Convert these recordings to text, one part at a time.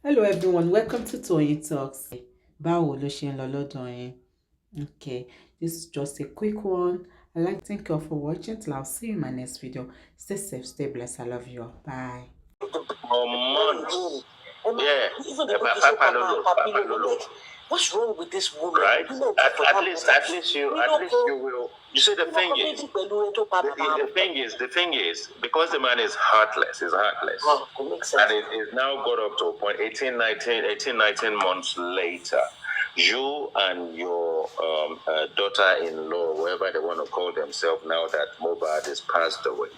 Hello everyone, welcome to Toyeen Talks. Báwo ló ṣe ń lọ lọ́dọ̀ yín? Okay, this is just a quick one. I'd like to thank you all for watching. Till I'll see you in my next video. Stay safe, stay blessed. I love you all. Bye. For months. Yeah. Even the Papa, what's wrong with this woman? Right? At least you will. You see, the thing is, because the man is heartless, and it is now got up to a point, 18, 19 months later, you and your daughter-in-law, whoever they want to call themselves now that Mohbad is passed away,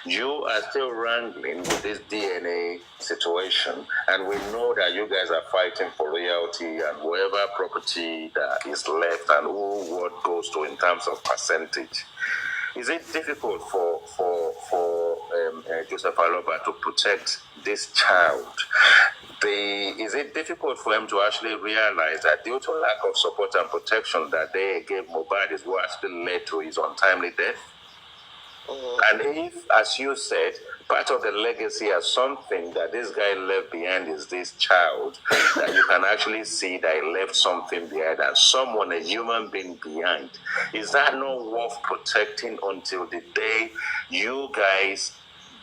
you are still wrangling with this DNA situation, and we know that you guys are fighting for royalty and whatever property that is left and who what goes to in terms of percentage. Is it difficult for Joseph Aloba to protect this child? Is it difficult for him to actually realize that due to lack of support and protection that they gave Mohbad is what actually led to his untimely death? And if, as you said, part of the legacy as something that this guy left behind is this child, that you can actually see that he left something behind and someone, a human being behind, is that not worth protecting until the day you guys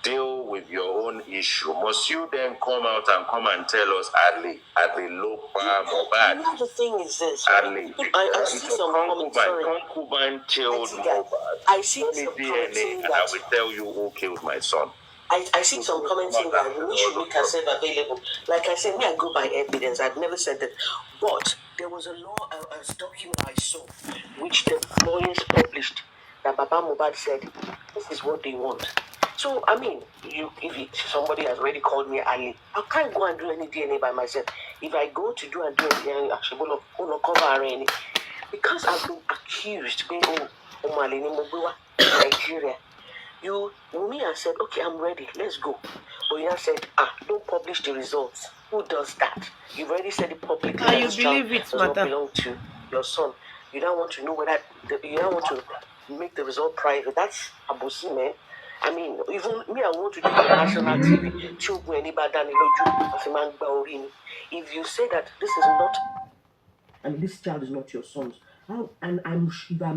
deal with your own issue? Must you then come out and tell us, Adley, look, Mohbad? You know, the thing is this, Adley, I see some concubine killed Mohbad. I see some DNA, and I will tell you who killed my son. I see some comments saying that we should make ourselves available. Like I said, me, I go by evidence. I've never said that. But there was a law, a document I saw, which the lawyers published, that Baba Mohbad said, this is what they want. So, I mean, if somebody has already called me Ali, I can't go and do any DNA by myself. If I go to do a DNA, actually, I'm going to cover any. Because I've been accused, being Nigeria. Me, I said, okay, I'm ready, let's go. But you said, don't publish the results. Who does that? You've already said it publicly. Can you believe it, does not belong to your son. You don't want to know whether, you don't want to make the result private. That's abusi, man. I mean, even me, I want to do the national TV. If you say that this is not, I mean, this child is not your son's, and I'm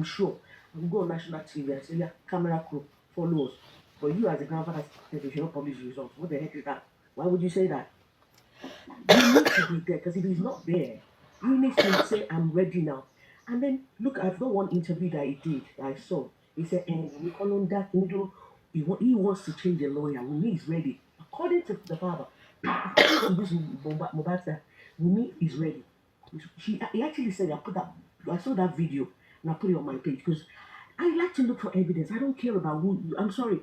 sure, I'll go on national TV and say, yeah, camera crew, follow us. But you as a grandfather said you should not publish the results. What the heck is that? Why would you say that? You need to be there, because if he's not there, you need to say, I'm ready now. And then, look, I've got one interview that he did, that I saw. He said, we call on that middle. He wants to change the lawyer. Wumi is ready. According to the father, according to this Mohbad, Wumi is ready. He actually said, I saw that video and I put it on my page because I like to look for evidence. I don't care about who. I'm sorry.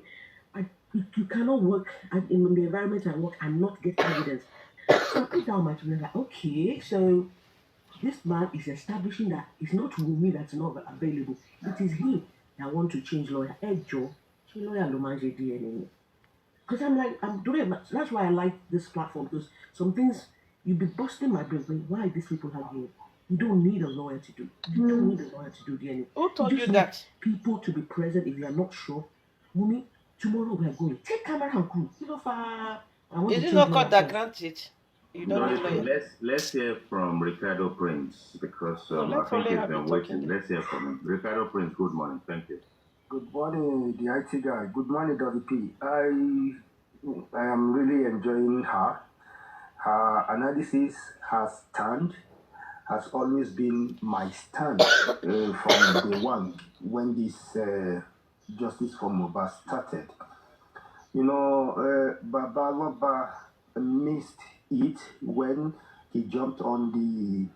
You cannot work in the environment I work and not get evidence. So I put down my children like, okay, so this man is establishing that it's not Wumi that's not available. It is he that want to change lawyer. Hey, Joe. Because I'm doing it. That's why I like this platform, because some things you'll be busting my brain. Why these people are here? You don't need a lawyer to do. You don't need a lawyer to do DNA. Who told you that? People to be present if you are not sure. Mummy, tomorrow we are going. Take camera and crew. Is it not called that granted? You don't no, let's hear from Ricardo Prince, because I think he's been waiting. Let's hear from him. Ricardo Prince, good morning. Thank you. Good morning, the IT guy. Good morning, WP. I am really enjoying her. Her analysis has always been my stand from day one when this justice for Mohbad started. You know, Baba Loba missed it when he jumped on the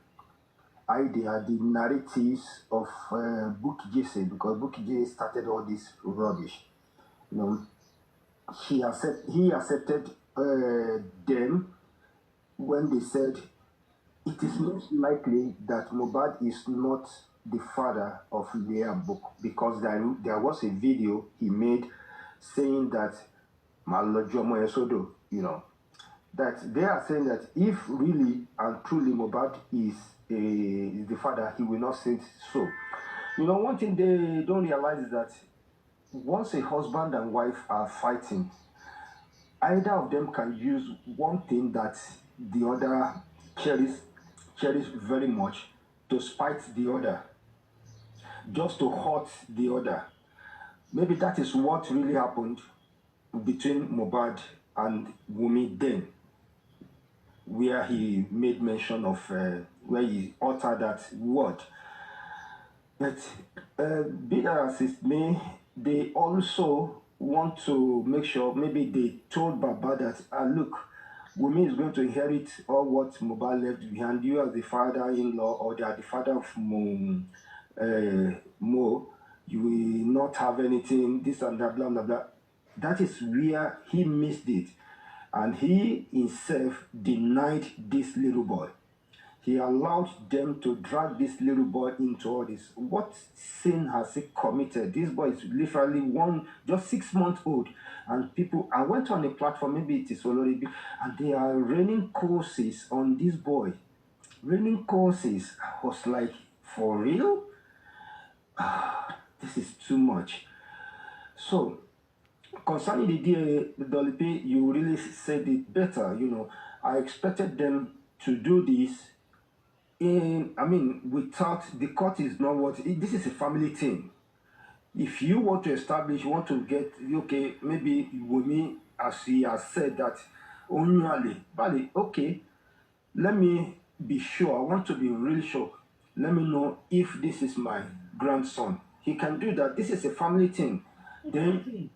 idea, the narratives of Book Jesse, because Book J started all this rubbish. You know, he accepted them when they said it is most likely that Mohbad is not the father of Leah Book, because there was a video he made saying that Malojomo Esodo, you know, that they are saying that if really and truly Mohbad is the father, he will not say so. You know, one thing they don't realize is that once a husband and wife are fighting, either of them can use one thing that the other cherish very much, to spite the other, just to hurt the other. Maybe that is what really happened between Mohbad and Wunmi then, where he made mention of, where he uttered that word. But be that as it may, they also want to make sure, maybe they told Baba that, look, Wunmi is going to inherit all what Mohbad left behind. You as the father-in-law, or the father of Mo, you will not have anything, this and that, blah, blah, blah. That is where he missed it. And he himself denied this little boy. He allowed them to drag this little boy into all this. What sin has he committed? This boy is literally just 6 months old. And people, I went on a platform, maybe it is already, and they are raining courses on this boy. Raining courses. I was like, for real? This is too much. So, concerning the DA, Dolly P, you really said it better. I expected them to do this without the court is not this is a family thing. If you want to establish, you want to get, okay, maybe Wunmi, as he has said that, only, okay, let me be sure. I want to be really sure. Let me know if this is my grandson. He can do that. This is a family thing. Exactly.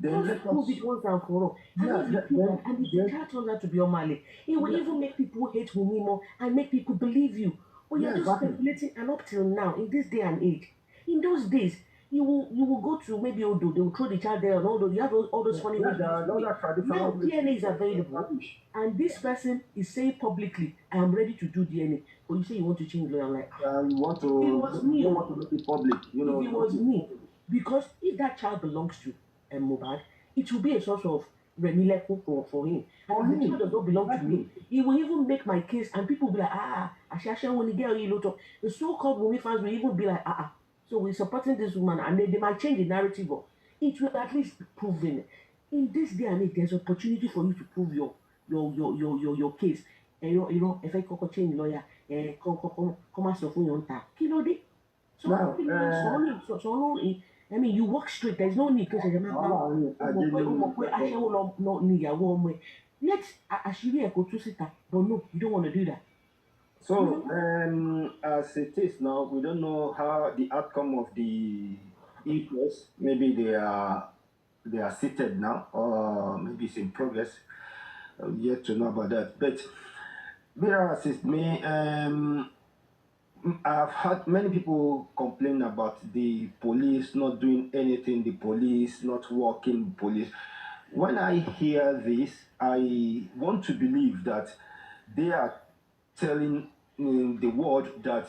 Then just prove it once and for all. And if you prove that, and if the child turns out to be Omale, it will even make people hate Wunmi more and make people believe you. But you're just speculating, and up till now, in this day and age, in those days, you will go to maybe Odo, they will throw the child there, and all those, you have all those funny ways. Now DNA is available, and this person is saying publicly, I am ready to do DNA. But you say you want to change lawyer, I'm like, you want to, it was me. You want to make it public, If it was me, because if that child belongs to Mohbad, it will be a source of remileko for him. And if the child does not belong to me, he will even make my case, and people will be like, Ashasha, when he get you lot of the so-called Wunmi fans will even be like, so we're supporting this woman, and they might change the narrative, but it will at least be proven. In this day and age, there's opportunity for you to prove your case. If I could change lawyer, come as of your ta. Kilode. So I mean, you walk straight. There's no need to say, let's actually go to sit, but no, you don't want to do that. So, as it is now, we don't know how the outcome of the inquest. Maybe they are seated now, or maybe it's in progress. Yet to know about that. But whereas it may, I've had many people complain about the police not doing anything, the police not working, police. When I hear this, I want to believe that they are telling the world that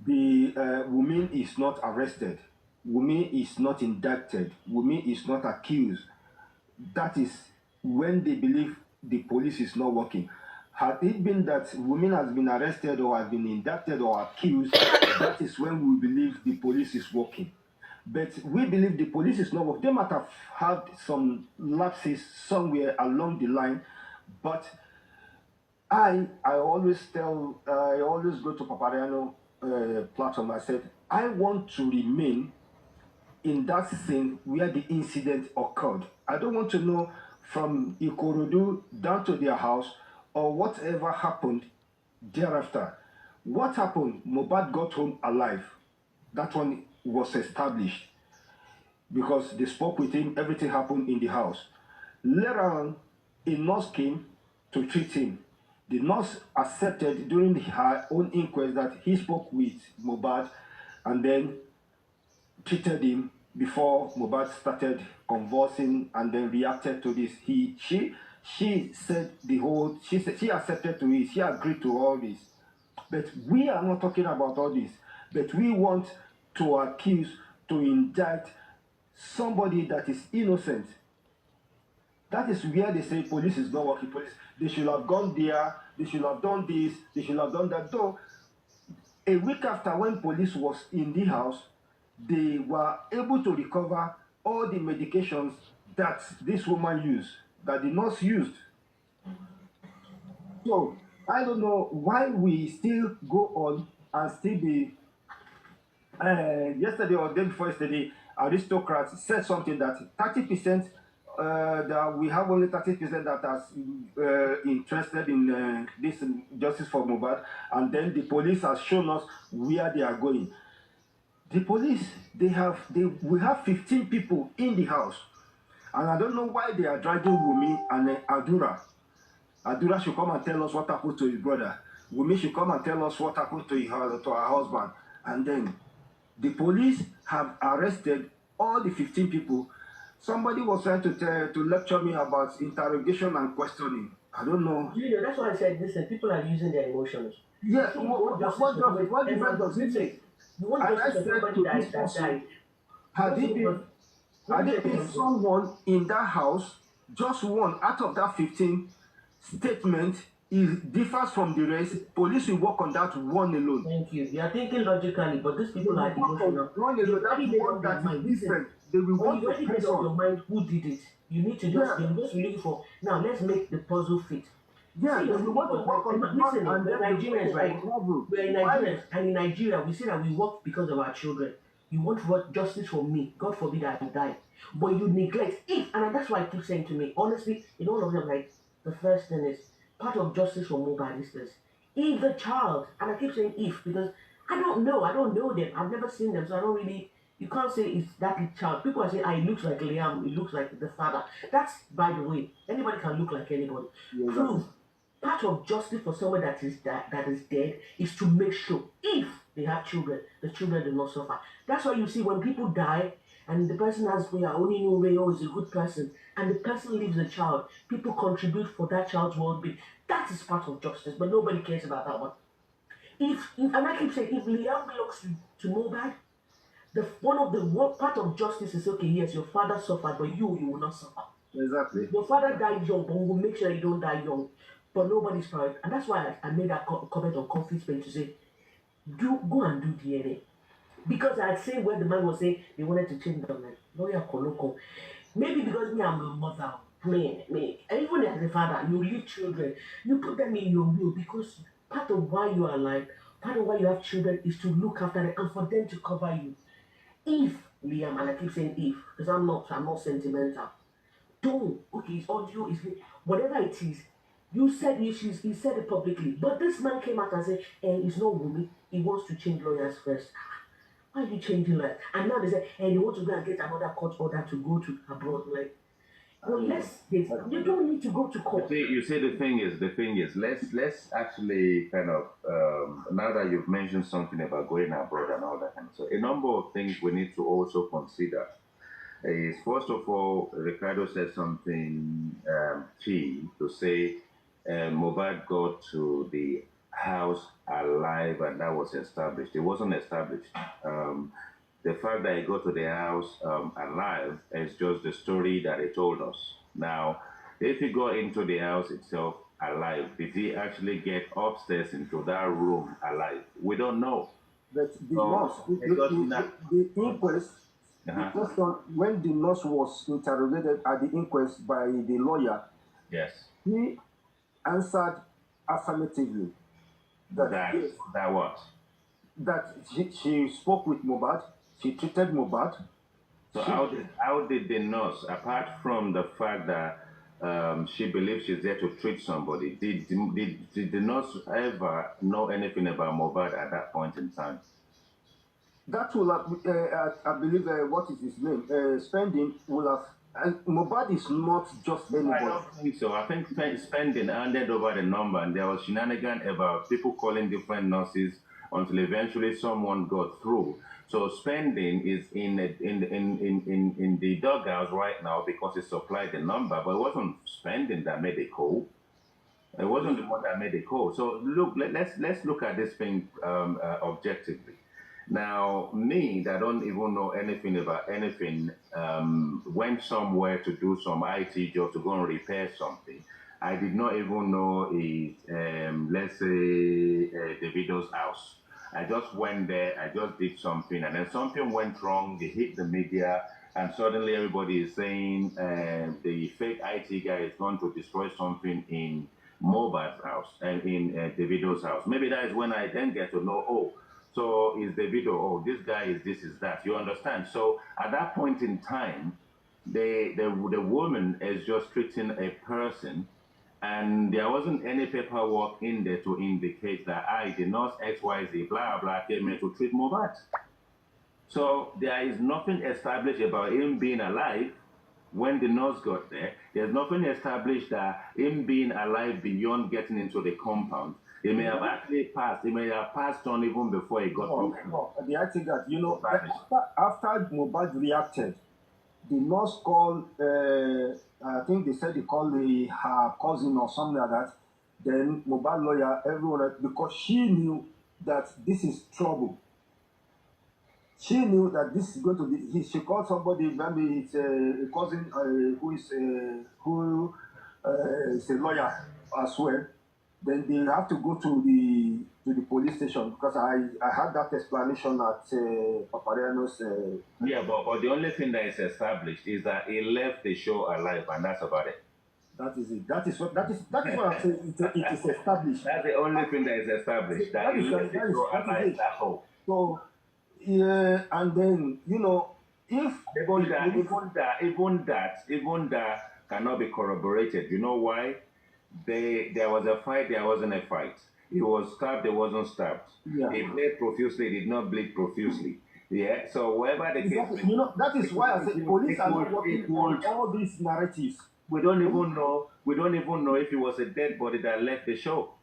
the woman is not arrested, woman is not indicted, woman is not accused. That is when they believe the police is not working. Had it been that women has been arrested or has been indicted or accused, that is when we believe the police is working. But we believe the police is not working. They might have had some lapses somewhere along the line, but I always go to Papariano platform. I said, I want to remain in that scene where the incident occurred. I don't want to know from Ikorodu down to their house or whatever happened thereafter. What happened? Mohbad got home alive. That one was established because they spoke with him. Everything happened in the house. Later on, a nurse came to treat him. The nurse accepted during her own inquest that he spoke with Mohbad and then treated him before Mohbad started convulsing and then reacted to this. She said she accepted to it, she agreed to all this. But we are not talking about all this. But we want to accuse, to indict somebody that is innocent. That is where they say police is not working. Police, they should have gone there, they should have done this, they should have done that. Though, a week after when police was in the house, they were able to recover all the medications that this woman used, that the nurse used. So I don't know why we still go on and still be. Yesterday or day before yesterday, aristocrats said something that 30%, that we have only 30% that are interested in this justice for Mohbad, and then the police has shown us where they are going. The police, we have 15 people in the house, and I don't know why they are dragging Wumi and Adura. Adura should come and tell us what happened to his brother. Wumi should come and tell us what happened to her husband. And then the police have arrested all the 15 people. Somebody was trying to lecture me about interrogation and questioning. I don't know. You know, that's why I said, listen, people are using their emotions. Yeah, what difference does it make? You want And I justice for said somebody to that this person, died. had it been someone in that house, just one out of that 15 statement is differs from the rest, police will work on that one alone. Thank you. You are thinking logically, but these people are emotional. One alone, that's one that is different. They will When want you already to made press up your on. mind who did it, you need to just, you're just looking for, now let's make the puzzle fit. Yeah, See, they will want to work on the one listen, and we're then Nigerians, right? We're Why? Nigerians, and in Nigeria, we say that we work because of our children. You want what justice for me, God forbid I die. But you neglect it, and that's why I keep saying to me, honestly, in all of them, like, the first thing is, part of justice for Mohbad is this. If the child, and I keep saying if, because I don't know them, I've never seen them, so I don't really, you can't say it's that child. People are saying, ah, it looks like Liam, it looks like the father. That's, by the way, anybody can look like anybody. Yeah, Prove. Part of justice for someone that is dead is to make sure if they have children, the children do not suffer. That's why you see when people die and the person has we are only know Rayo is a good person and the person leaves a child, people contribute for that child's well-being. That is part of justice, but nobody cares about that one. If and I keep saying if Liam belongs to Mohbad, the one part of justice is okay, yes, your father suffered, but you will not suffer. exactly. Your father died young, but we'll make sure you don't die young. But nobody's proud. And that's why I made that comment on Coffee Spain to say, go and do DNA. Because I had seen where the man was saying they wanted to change the man. Lawyer Koloko. Maybe because me, I'm a mother. Me. And even as a father, you leave children, you put them in your will because part of why you are alive, part of why you have children is to look after them and for them to cover you. If Liam, and I keep saying if, because I'm not sentimental. Don't. Okay, it's audio, it's whatever it is. You said he said it publicly, but this man came out and said, it's not Wumi. He wants to change lawyers first. Why are you changing lawyers? And now they say, they want to go and get another court order to go to abroad. Like, well, you don't need to go to court. You say the thing is, let's actually kind of now that you've mentioned something about going abroad and all that, and so a number of things we need to also consider is first of all, Ricardo said something key to say Mohbad got to the house alive and that was established. It wasn't established. The fact that he got to the house alive is just the story that he told us. Now, if he got into the house itself alive, did he actually get upstairs into that room alive? We don't know. But the nurse, the inquest, the question, when the nurse was interrogated at the inquest by the lawyer, yes, he answered affirmatively that what? That she spoke with Mohbad, she treated Mohbad. So how did the nurse, apart from the fact that she believes she's there to treat somebody, did the nurse ever know anything about Mohbad at that point in time? That will have, I believe, what is his name? Spending will have. And Mohbad is not just anybody. I don't think so. I think Spending handed over the number, and there was shenanigans about people calling different nurses until eventually someone got through. So Spending is in the doghouse right now because he supplied the number, but it wasn't Spending that made the call. It wasn't the one that made the call. So look, let's look at this thing objectively. Now, me that don't even know anything about anything, went somewhere to do some IT job to go and repair something. I did not even know it, let's say, Davido's house. I just went there, I just did something, and then something went wrong, they hit the media, and suddenly everybody is saying the fake IT guy is going to destroy something in Mohbad's house and in Davido's house. Maybe that is when I then get to know, oh, so is Davido, oh, this guy is this, is that. You understand? So at that point in time, the woman is just treating a person, and there wasn't any paperwork in there to indicate that I, the nurse XYZ, blah, blah, came here to treat Mohbad. So there is nothing established about him being alive when the nurse got there. There's nothing established that him being alive beyond getting into the compound. He may have actually passed. He may have passed on even before he got to. No, I think that, after Mohbad reacted, the nurse called, I think they said they called her cousin or something like that. Then Mohbad lawyer, everyone, because she knew that this is trouble. She knew that this is going to be. She called somebody. Maybe it's a cousin who is a lawyer as well. Then they have to go to the police station, because I had that explanation at Papariano's. Yeah, but the only thing that is established is that he left the show alive, and that's about it. That is it. That is what I'm saying. It is established. That's the only thing that is established. That he left the show alive. That's all. So yeah, and then if even that cannot be corroborated. You know why? There was a fight, there wasn't a fight. He was stabbed, there wasn't stabbed. Yeah. He bled profusely, did not bleed profusely. Yeah. So wherever the exactly. case, That is why I said police are not working on all these narratives. we don't even know. We don't even know if it was a dead body that left the show.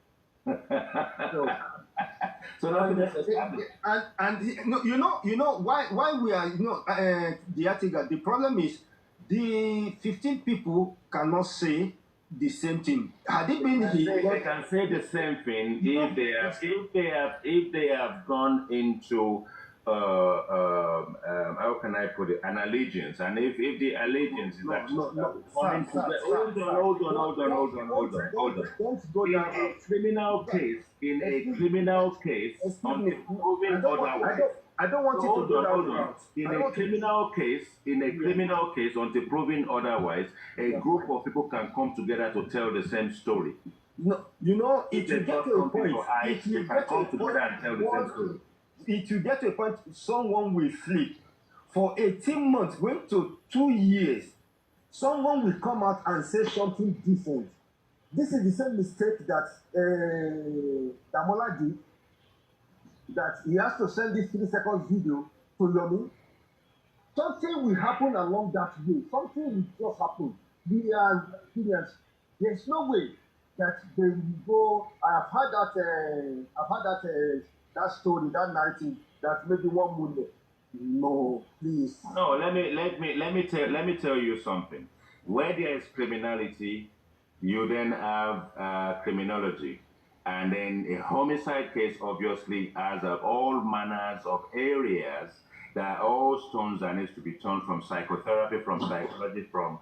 So nothing is established. And why we are the article. The problem is the 15 people cannot say the same thing. Had it been They can say the same thing if they have gone into how can I put it, an allegiance, and if the allegiance is actually hold on. Don't go down. In a criminal case, until proven otherwise. I don't want you to go down. In a criminal case, until proven otherwise, a group of people can come together to tell the same story. No, it will get to a point. It will get to a point. Someone will flip. For 18 months, going to 2 years, someone will come out and say something different. This is the same mistake that Damola did. That he has to send this 3-second video to Yomi. Something will happen along that way. Something will just happen. We are experienced. There's no way that they will go. I've had that story, that narrative, that maybe one would. No, please. No, let me tell you something. Where there is criminality, you then have criminology. And then a homicide case obviously has all manners of areas that all stones that needs to be turned, from psychotherapy, from psychology, from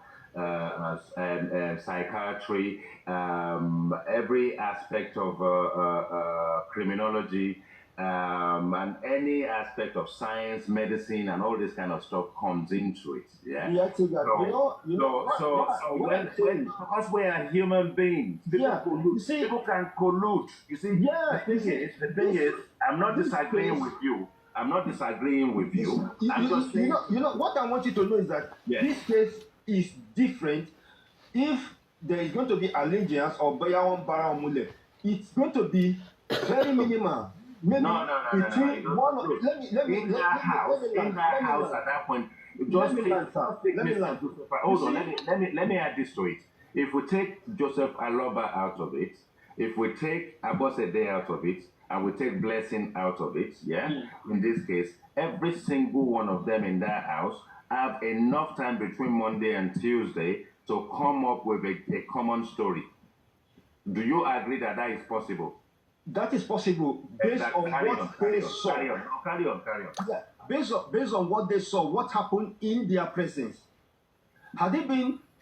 psychiatry, every aspect of criminology, and any aspect of science, medicine, and all this kind of stuff comes into it. Yeah. Because we are human beings, people can collude. You see, yeah. The thing is, I'm not disagreeing with you. I'm just saying. What I want you to know is that this case is different. If there is going to be allegiance or Bayawon Baramule, it's going to be very minimal. Maybe no. In that house at that point, let me add this to it. If we take Joseph Aloba out of it, if we take Abosede out of it, and we take Blessing out of it, in this case, every single one of them in that house have enough time between Monday and Tuesday to come up with a common story. Do you agree that is possible? That is possible based on what they saw. Carry on. Yeah, based on what they saw, what happened in their presence. Had it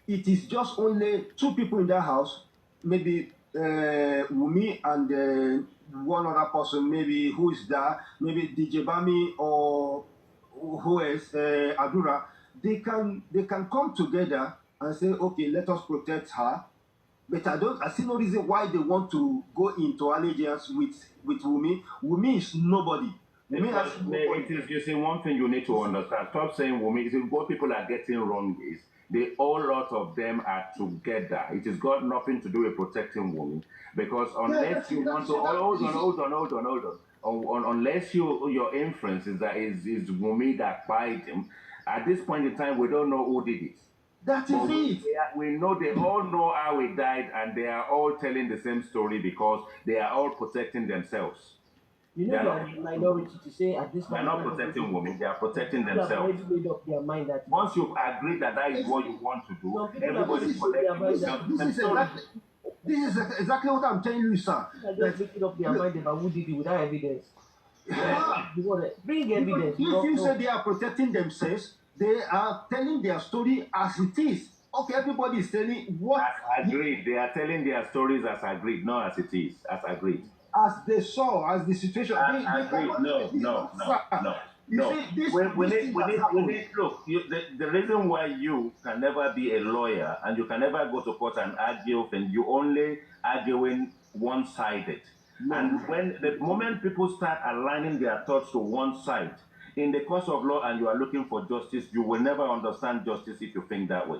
is just only 2 people in that house, maybe Wumi and one other person, maybe who is there, maybe DJ Bami or who else, Adura, they can come together and say, okay, let us protect her. But I see no reason why they want to go into allegiance with Wumi. Wumi is nobody. Wumi Because has nobody. it is, you see, one thing you need to understand. Stop saying women. You see, what people are getting wrong is the whole lot of them are together. It has got nothing to do with protecting women. Because unless you want to, hold on. Unless your inference is that is Wumi that bite him, at this point in time, we don't know who did it. That is it. We know they all know how he died, and they are all telling the same story because they are all protecting themselves. You know, they are the minority to say at this They are moment. not protecting women, they are protecting People have themselves. already made up their mind that Once you've agreed that that is what you want to do, everybody's protecting themselves. This is exactly what I'm telling you, sir. They're just making up their mind about who did it without evidence. Yeah. You want to bring evidence. If you say they are protecting themselves, they are telling their story as it is. Okay, everybody is telling what. As agreed. They are telling their stories as agreed, not as it is, as agreed. As they saw, as the situation. As agreed. No. We need, look, the reason why you can never be a lawyer and you can never go to court and argue, and you only arguing one-sided. No. And when the moment people start aligning their thoughts to one side, in the course of law and you are looking for justice, you will never understand justice if you think that way.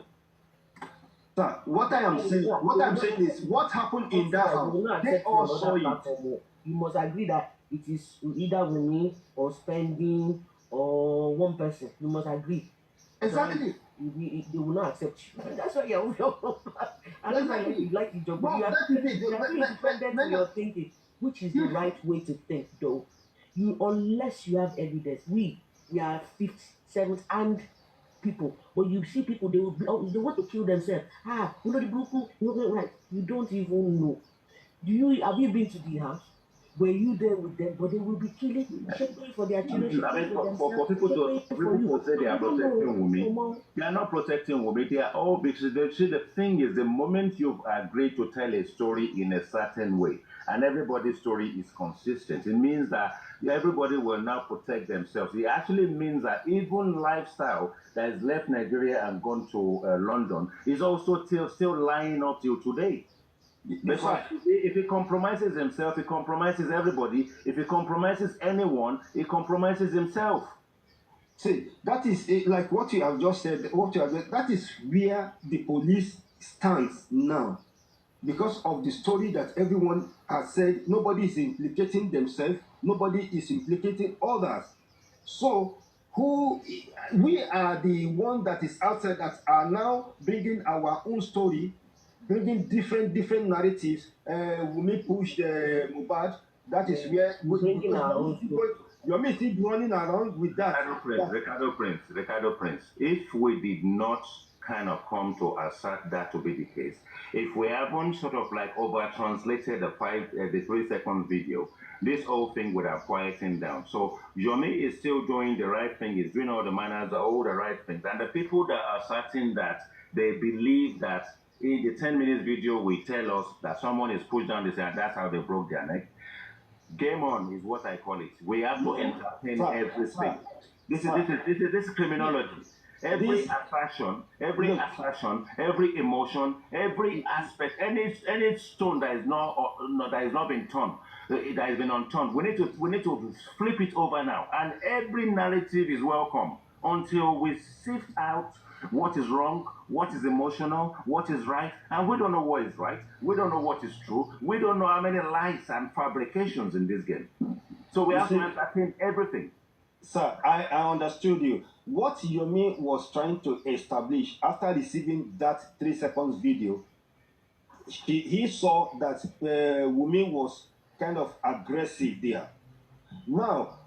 Sir, what I'm saying is what happened in that house. They all saw it. You must agree that it is either winning or spending or one person. You must agree. Exactly. They will not accept you. That's why you're and that's why you like the job. No, You are independent in your thinking, which is the right way to think, though. Unless you have evidence, we are fifth, seventh, and people. But you see people, they want to kill themselves. You know the Brooklyn, right? You don't even know. Have you been to the house? Were you there with them? But they will be killing for their children. I mean, for people to say they are protecting women, they are not protecting women. They are all because the thing is, the moment you've agreed to tell a story in a certain way, and everybody's story is consistent, it means that everybody will now protect themselves. It actually means that even lifestyle that has left Nigeria and gone to London is also still lying up till today. Because if he compromises himself, he compromises everybody. If he compromises anyone, he compromises himself. See, that is like what you have just said. That is where the police stands now, because of the story that everyone has said. Nobody is implicating themselves. Nobody is implicating others. So we are the one that is outside that are now bringing our own story, bringing different narratives. Wumi pushed Mohbad. That is where bringing our own story. You're still running around with that. Ricardo Prince. If we did not kind of come to assert that to be the case, if we haven't sort of like over translated the 3-second video, this whole thing would have quietened down. So Yomi is still doing the right thing, is doing all the manners, all the right things. And the people that are certain that they believe that in the 10 minutes video will tell us that someone is pushed down the side, that's how they broke their neck. Game on is what I call it. We have to entertain everything. This is criminology. Every assertion, every emotion, every aspect, any stone that is not been turned, that has been unturned. We need to flip it over now, and every narrative is welcome until we sift out what is wrong, what is emotional, what is right, and we don't know what is right. We don't know what is true. We don't know how many lies and fabrications in this game. So we have to entertain everything. Sir, I understood you. What Yomi was trying to establish after receiving that 3 seconds video, he saw that Wumi was kind of aggressive there. Now,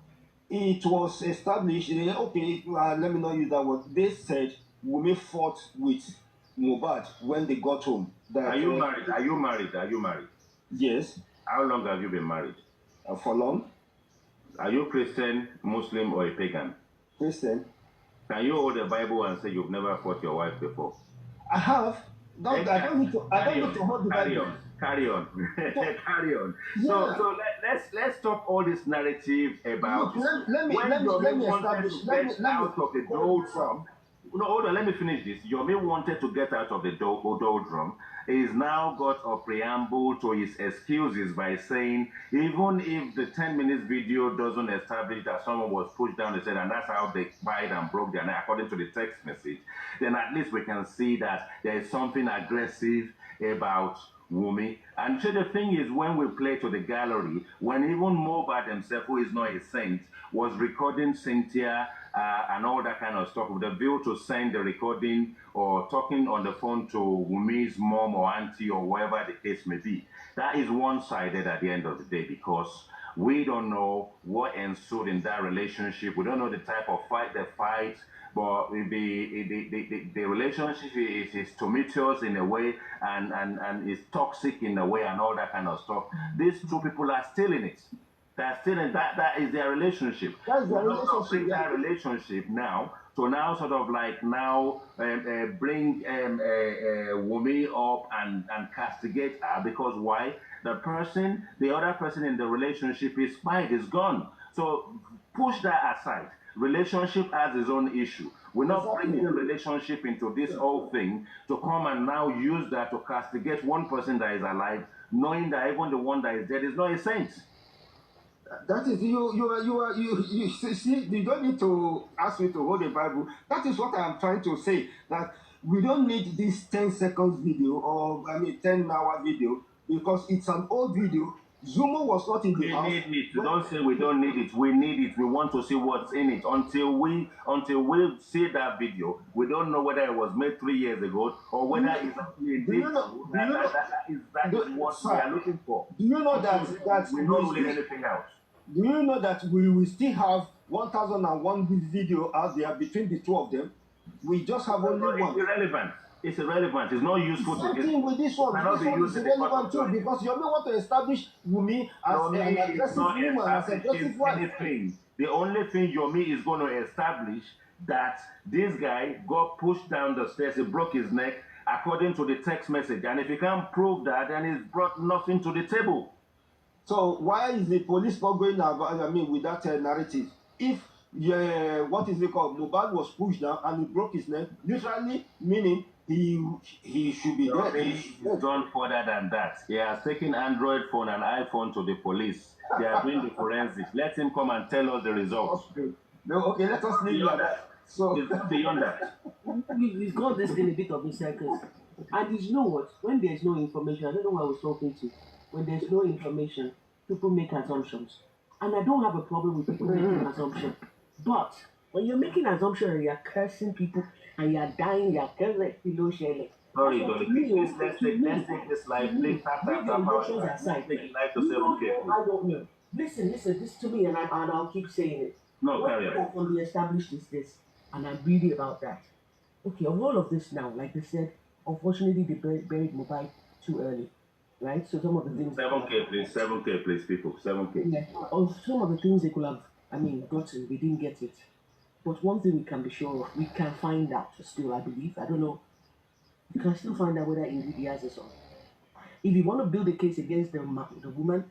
it was established, okay, let me not use that word. They said Wumi fought with Mohbad when they got home. Are you married? Yes. How long have you been married? For long. Are you Christian, Muslim, or a pagan? Christian. Can you hold the Bible and say you've never fought your wife before? I have. I don't need to hold the Bible. Carry on. Yeah. So let's stop all this narrative about Look, let me establish. Let me No, hold on, let me finish this. Yomi wanted to get out of the doldrum. He's now got a preamble to his excuses by saying, even if the 10 minutes video doesn't establish that someone was pushed down the stairs and that's how they fight and broke their neck, according to the text message, then at least we can see that there is something aggressive about Wumi. And so the thing is, when we play to the gallery, when even Mohbad himself, who is not a saint, was recording Cynthia and all that kind of stuff with the view to send the recording or talking on the phone to Wumi's mom or auntie or whatever the case may be, that is one-sided at the end of the day, because we don't know what ensued in that relationship. We don't know the type of fight they fight, but the relationship is tumultuous in a way and is toxic in a way and all that kind of stuff. These two people are still in it. They're still in that. That is their relationship. That's their relationship. That relationship now. So now, sort of like now, bring Wumi up and castigate her, because why? The other person in the relationship is fine, is gone. So push that aside. Relationship has its own issue. We're not bringing the relationship into this whole thing to come and now use that to castigate one person that is alive, knowing that even the one that is dead is not a saint. That is you see, you don't need to ask me to hold the Bible. That is what I am trying to say. That we don't need this 10 seconds video or 10-hour video, because it's an old video. Zumo was not in the house. We need it. Don't say we don't need it. We need it. We want to see what's in it. Until we see that video, we don't know whether it was made 3 years ago or whether it's actually a date. That is what we are looking for. Do you know that we're not doing anything else? Do you know that we will still have 1001 video out there between the two of them? We just have only one. It's irrelevant. It's irrelevant. It's not useful. Same thing with this one. This one is irrelevant too, because you only want to establish Wumi as an aggressive woman, as an aggressive wife. The only thing Yomi is going to establish that this guy got pushed down the stairs, he broke his neck, according to the text message. And if you can't prove that, then he's brought nothing to the table. So why is the police not going about, with that narrative? If what is it called? Mohbad was pushed down and he broke his neck, literally meaning he should be dead. He's gone further than that. He has taken Android phone and iPhone to the police. They are doing the forensics. Let him come and tell us the results. Okay, let us leave that. So it's beyond that. We've got this in a bit of a circus. And you know what? When there's no information, I don't know who I was talking to. When there's no information, people make assumptions. And I don't have a problem with people making assumptions. But when you're making assumptions and you're cursing people and you're dying, you're cursing below Shelley. Sorry, let's take this life. Leave emotions aside. I don't know. Listen, this to me, and I'll keep saying it. No, carry on. What we established is this, and I'm really about that. Okay, of all of this now, like they said, unfortunately they buried Mohbad too early. Right? So some of the things 7K please, people. 7K. Yeah. Of some of the things they could have gotten, we didn't get it. But one thing we can be sure of, we can find out still, I believe. I don't know. We can still find out whether indeed he has a son. If you want to build a case against the woman,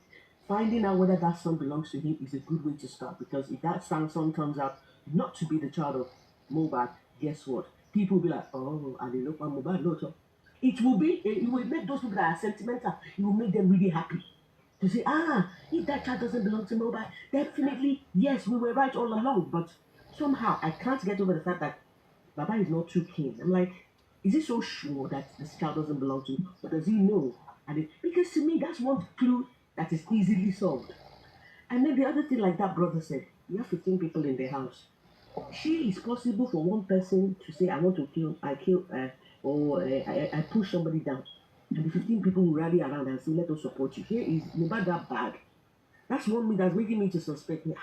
finding out whether that son belongs to him is a good way to start. Because if that son turns out not to be the child of Mohbad, guess what? People will be like, oh, and they look at Mohbad, no. It will make those people that are sentimental, it will make them really happy. To say, if that child doesn't belong to Mohbad, definitely, yes, we were right all along. But somehow, I can't get over the fact that Baba is not too keen. I'm like, is he so sure that this child doesn't belong to him? Or does he know? Because to me, that's one clue that is easily solved. And then the other thing, like that brother said, you have 15 people in the house. It's possible for one person to say, I want to kill, I push somebody down. And the 15 people will rally around and say, let us support you. Here is Mohbad that bad. That's one thing that's making me to suspect me.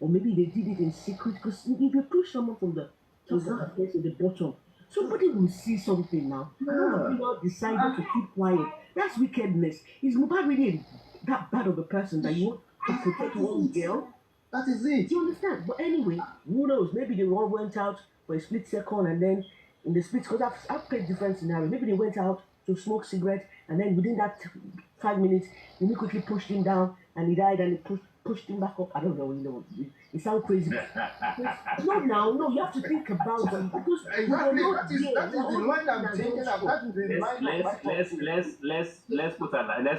Or maybe they did it in secret. Because if you push someone from the top to the bottom, somebody will see something now. All of you all decided to keep quiet. That's wickedness. Is Mohbad really that bad of a person that you want to protect one girl? That is it. Do you understand? But anyway, who knows? Maybe they all went out for a split second and then in the split, because I've played different scenarios. Maybe they went out to smoke cigarettes and then within that 5 minutes, we quickly pushed him down and he died and he pushed. pushed him back up. I don't know, it sounds crazy. No, you have to think about it because Exactly. That is the line I'm thinking of. That is the line Let's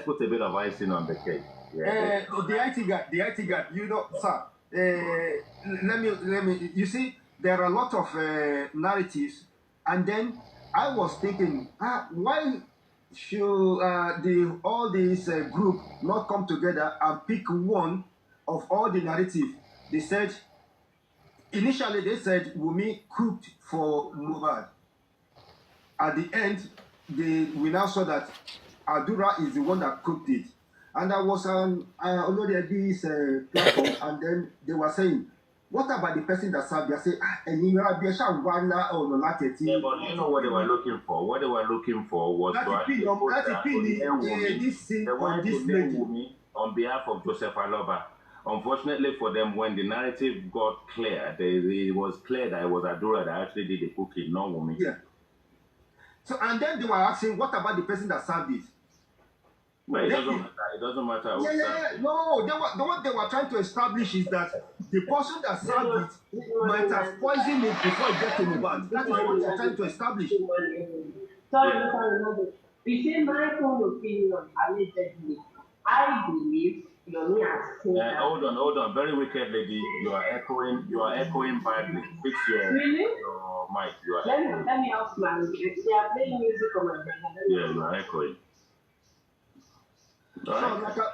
put a bit of icing on the cake. Yeah. The IT guy, sir. Let me. You see, there are a lot of narratives, and then I was thinking, why should all these group not come together and pick one of all the narrative? They said initially Wumi cooked for Mohbad. At the end, we now saw that Adura is the one that cooked it. And I was on this platform, and then they were saying, what about the person that served? They say, yeah, but you know what they were looking for? What they were looking for was to actually put Wumi on behalf of Joseph Aloba. Unfortunately for them, when the narrative got clear, it was clear that it was Adura that actually did the cooking, not Wumi. Yeah. So, and then they were asking, what about the person that served it? Well, it doesn't matter. Yeah. No, what they were trying to establish is that the person that served it might have poisoned it before it gets to Mohbad. That is what they're trying to establish. Sorry. You see, my own opinion, allegedly, I believe Yomi has seen that. Hold on. Very wicked lady. You are echoing badly. Fix your mic. Let me ask my they are playing music on my back. Yeah, you are echoing. So,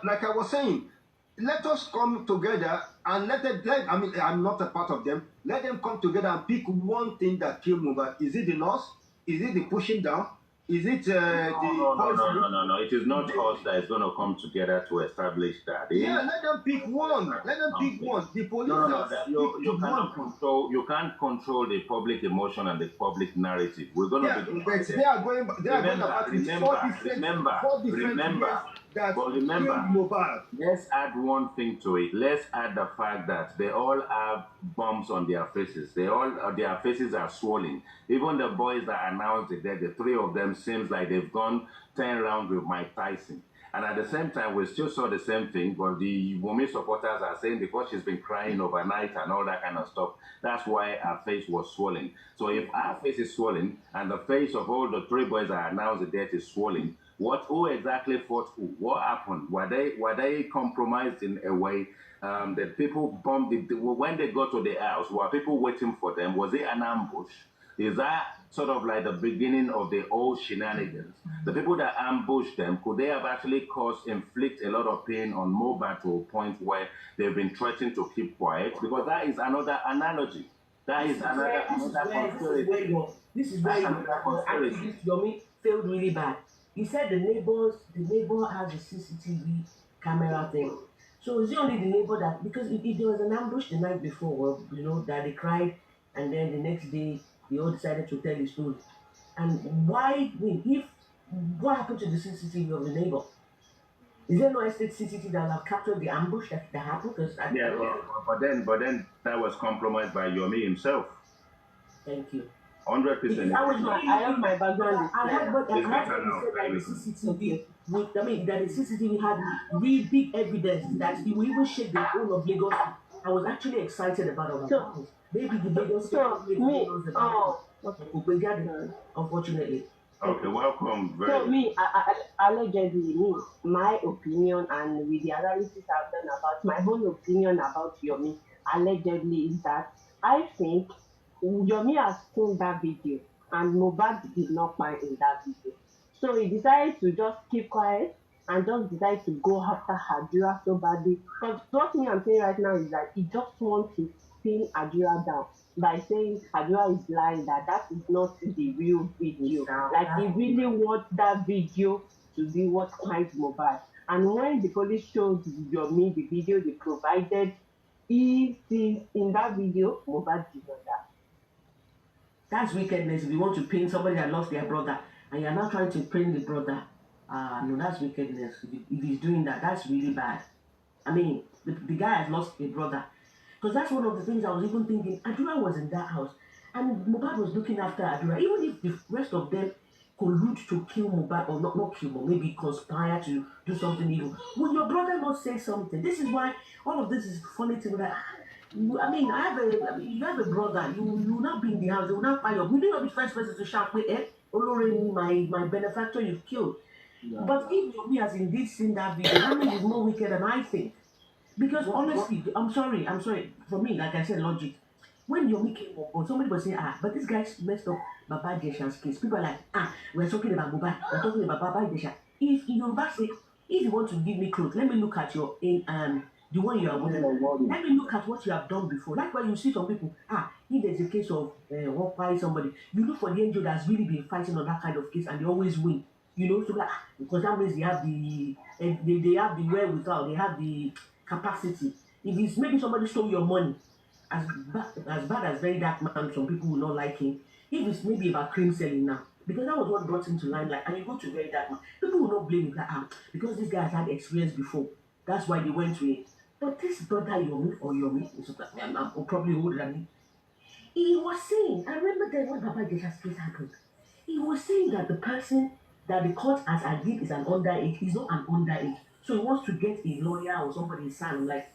like I was saying, let us come together and I'm not a part of them. Let them come together and pick one thing that killed Mohbad. Is it the nurse? Is it the pushing down? Is it No. It is not us that is going to come together to establish that. Yeah, let them pick one. The police you can't control the public emotion and the public narrative. We're going to be but they are going about remember, let's add one thing to it. Let's add the fact that they all have bumps on their faces. Their faces are swollen. Even the boys that announced it, the three of them seems like they've gone 10 rounds with Mike Tyson. And at the same time, we still saw the same thing, but the Wumi supporters are saying because she's been crying overnight and all that kind of stuff, that's why her face was swollen. So if her face is swollen and the face of all the three boys that announced the death is swollen, who exactly fought who? What happened? Were they compromised in a way that people bombed when they got to the house? Were people waiting for them? Was it an ambush? Is that sort of like the beginning of the old shenanigans? The people that ambushed them, could they have actually inflict a lot of pain on Mohbad to a point where they've been threatened to keep quiet? Because that is another analogy. That is another conspiracy. This is where activist Yomi failed really bad. He said the neighbor has a CCTV camera thing. So it's only the neighbor that, because if there was an ambush the night before, that they cried, and then the next day they all decided to tell the story. And what happened to the CCTV of the neighbor? Is there no estate CCTV that will have captured the ambush that happened? But then that was compromised by Yomi himself. Thank you. 100%. I have my background. I had what I had that the CCTV. That the CCTV had really big evidence that he will even shake the whole of Lagos. I was actually excited about all that. Maybe the Lagos unfortunately. Okay, welcome. Allegedly, my opinion and with the analysis I've done about my own opinion about Yomi, allegedly is that I think Yomi has seen that video and Mohbad did not find in that video. So he decided to just keep quiet and just decided to go after Adura so badly. Because what I'm saying right now is that he just wants to pin Adura down by saying Adura is lying, that is not the real video. Like he really wants that video to be what finds Mohbad. And when the police showed Yomi the video they provided, he sees in that video Mohbad did not die. That's wickedness. If you want to pin somebody that lost their brother and you're not trying to pin the brother, no, that's wickedness. If he's doing that, that's really bad. I mean, the guy has lost a brother. Because that's one of the things I was even thinking. Adura was in that house and Mohbad was looking after Adura. Even if the rest of them collude to kill Mohbad, or not kill, but maybe conspire to do something evil? Will your brother not say something? This is why all of this is funny to me. That I mean, you have a brother. You will not be in the house. You will not fire. Will you not be the first person to shout, "Wait, Olori, my benefactor, you've killed"? Yeah. But if Yomi has indeed seen that video, that means he's more wicked than I think. Because honestly, I'm sorry. For me, like I said, logic. When Yomi came up, or somebody was saying, but this guy's messed up Baba Jesha's case. People are like, we're talking about Mohbad, we're talking about Baba Jesha. If Yoruba say, if you want to give me clothes, let me look at your the one you are wearing. Let me look at what you have done before. Like when you see some people, if there's a case of one somebody, you look for the angel that's really been fighting on that kind of case and they always win. You know, so like, because that means they have they have the wherewithal, they have the capacity. If it's maybe somebody stole your money, as bad as very dark man, some people will not like him. If it's maybe about cream selling now, because that was what brought him to limelight, and you go to very dark man, people will not blame him that because this guy has had experience before, that's why they went to it. But this brother Yomi, I'm probably older than me. He was saying, I remember then when Baba Jesha's case happened, he was saying that the person that the court has agreed is an underage, is not an underage. So he wants to get a lawyer or somebody sign. Like,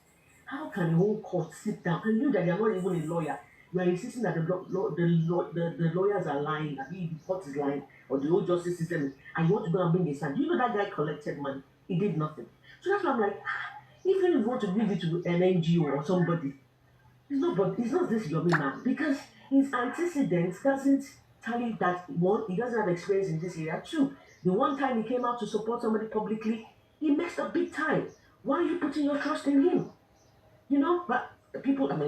how can a whole court sit down and you that you're not even a lawyer? You are insisting that the lawyers are lying, that the court is lying, or the whole justice system, and you want to go and bring a sign. Do you know that guy collected money? He did nothing. So that's why I'm like, even if you want to give it to an NGO or somebody, it's not this Yomi man, because his antecedents doesn't tally that one, he doesn't have experience in this area. Two, the one time he came out to support somebody publicly, he messed up big time. Why are you putting your trust in him? You know, but people are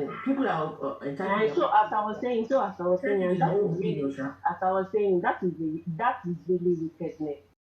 entirely. And so as I was saying, and that is really, as I was saying, that is really wickedness.